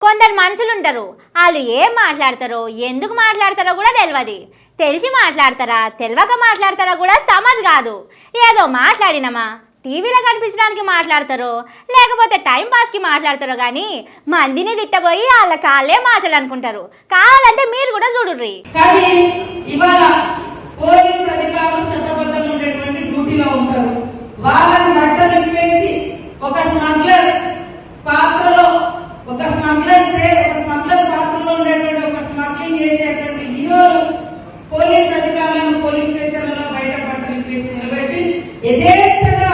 కొందరు మనుషులు ఉంటారు, వాళ్ళు ఏం మాట్లాడతారో ఎందుకు మాట్లాడతారో కూడా తెలియదు. తెలిసి మాట్లాడతారా తెలియక మాట్లాడతారా కూడా సమజ్ కాదు. ఏదో మాట్లాడినమా టీవీలో కనిపించడానికి మాట్లాడతారో లేకపోతే టైం పాస్కి మాట్లాడతారో కానీ మందిని తిట్టబోయి వాళ్ళ కాళ్ళే మాట్లాడనుకుంటారు. కావాలంటే మీరు కూడా చూడుర్రి. కానీ ఇవాళ పోలీసు అధికారులు చట్టబద్ధంగా ఉండేటువంటి డ్యూటీలో ఉంటారు. వాళ్ళని బట్టలు ఇప్పేసి ఒక స్మగ్లర్ పాత్రలో ఒక స్మగ్లర్ పాత్రలో ఉండేటువంటి ఒక స్మగ్లింగ్ చేసేటువంటి హీరోలు పోలీస్ అధికారులను పోలీస్ స్టేషన్లలో బయట బట్టలు ఇప్పేసి నిలబెట్టి యథేచ్ఛగా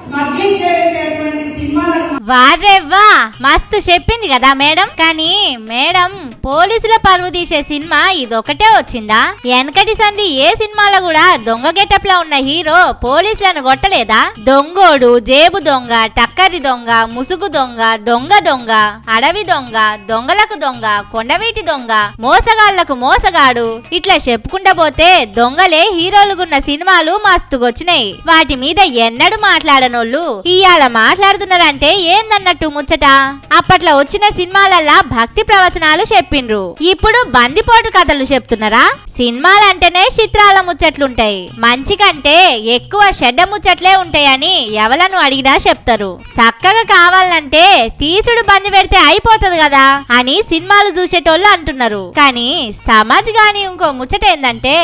స్మగ్లింగ్ చేసేటువంటి సినిమాలకు వారెవ్వా మస్తు చెప్పింది కదా మేడం. కానీ మేడం పోలీసుల పరువు తీసే సినిమా ఇదొకటే వచ్చిందా? వెనకటి సంధి ఏ సినిమాలో కూడా దొంగ గెటప్ లో ఉన్న హీరో పోలీసులను కొట్టలేదా? దొంగోడు, జేబు దొంగ, టక్కరి దొంగ, ముసుగు దొంగ, దొంగ దొంగ, అడవి దొంగ, దొంగలకు దొంగ, కొండవీటి దొంగ, మోసగాళ్లకు మోసగాడు, ఇట్లా చెప్పుకుంటా పోతే దొంగలే హీరోలుగున్న సినిమాలు మస్తుగొచ్చినాయి. వాటి మీద ఎన్నడూ మాట్లాడనోళ్ళు ఇయాల మాట్లాడుతున్నారంటే ఏందన్నట్టు ముచ్చట. అప్పట్లో వచ్చిన సినిమాలల్లా భక్తి ప్రవచనాలు చెప్పిండ్రు, ఇప్పుడు బందిపోటు కథలు చెప్తున్నారా? సినిమాలంటేనే చిత్రాల ముచ్చట్లుంటాయి, మంచి కంటే ఎక్కువ చెడ్డ ముచ్చట్లే ఉంటాయని ఎవలను అడిగినా చెప్తారు. చక్కగా కావాలంటే తీసుడు బంది పెడితే అయిపోతుంది కదా అని సినిమాలు చూసేటోళ్ళు అంటున్నారు. కానీ సమాజ్ గాని ఇంకో ముచ్చట ఏందంటే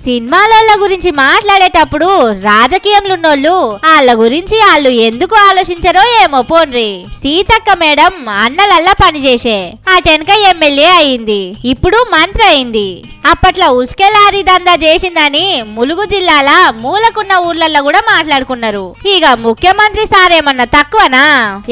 సినిమాల గురించి మాట్లాడేటప్పుడు రాజకీయంలో ఉన్నోళ్ళు వాళ్ళ గురించి వాళ్ళు ఎందుకు ఆలోచించారో ఏమో పోన్రి. సీతక్క మేడం అన్నలల్లా పనిచేసే అటెనక ఎమ్మెల్యే అయింది, ఇప్పుడు మంత్రి అయింది. అప్పట్లో ఉస్కే లారీ దందా చేసిందని ములుగు జిల్లాల మూలకున్న ఊర్లలో కూడా మాట్లాడుకున్నారు. ఇక ముఖ్యమంత్రి సారేమన్నా తక్కువనా?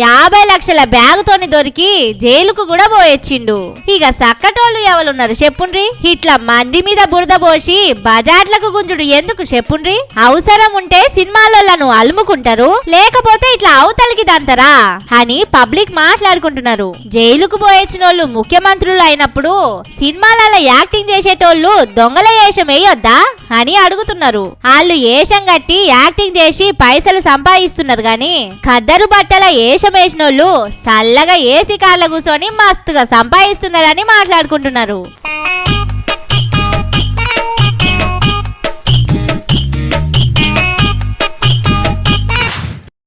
50 లక్షల బ్యాగుతోని దొరికి జైలుకు కూడా పోయొచ్చిండు. ఇక సక్కటోళ్ళు ఎవరున్నారు చెప్పుండ్రి? ఇట్లా మంది మీద బురద పోసి బజార్లకు గుంజుడు ఎందుకు చెప్పుండ్రి? అవసరం ఉంటే సినిమాలను అలుముకుంటారు, లేకపోతే ఇట్లా అవతలికి దంతరా అని పబ్లిక్ మాట్లాడుకుంటున్నారు. జైలుకు పోయొచ్చినోళ్ళు ముఖ్యమంత్రులు అయినప్పుడు సినిమాలలో యాక్టింగ్ చేసేటోళ్ళు దొంగల వేషం వేయొద్దా అని అడుగుతున్నారు. వాళ్ళు వేషం కట్టి యాక్టింగ్ చేసి పైసలు సంపాదిస్తున్నారు గాని ఖద్దరు బట్టల వేషం వేసినోళ్ళు సల్లగా ఏసీ కార్ల కూర్చొని మస్తుగా సంపాదిస్తున్నారని మాట్లాడుకుంటున్నారు.